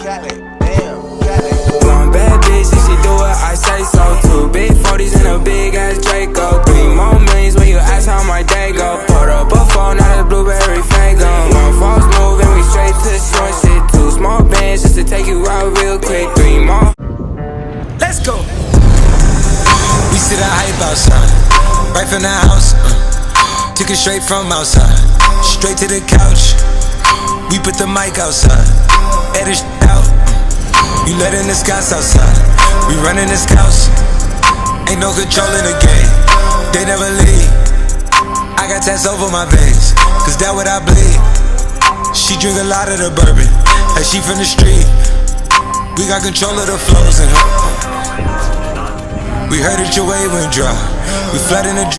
One bad bitch, if she do it, I say so. Two big 40s and a big ass Draco. 3 more millions when you ask how my day go. Put up a phone, not a blueberry fango. One false move and we straight to short shit. 2 small bands just to take you out real quick. 3 more. Let's go. We see the hype outside, right from the house. Took it straight from outside, straight to the couch. We put the mic outside, edit out. You letting the scouts outside, we running the scouts. Ain't no control in the game, they never leave. I got tats over my veins, cause that what I bleed. She drink a lot of the bourbon, like she from the street. We got control of the flows in her. We heard that your wave went dry, we flooding the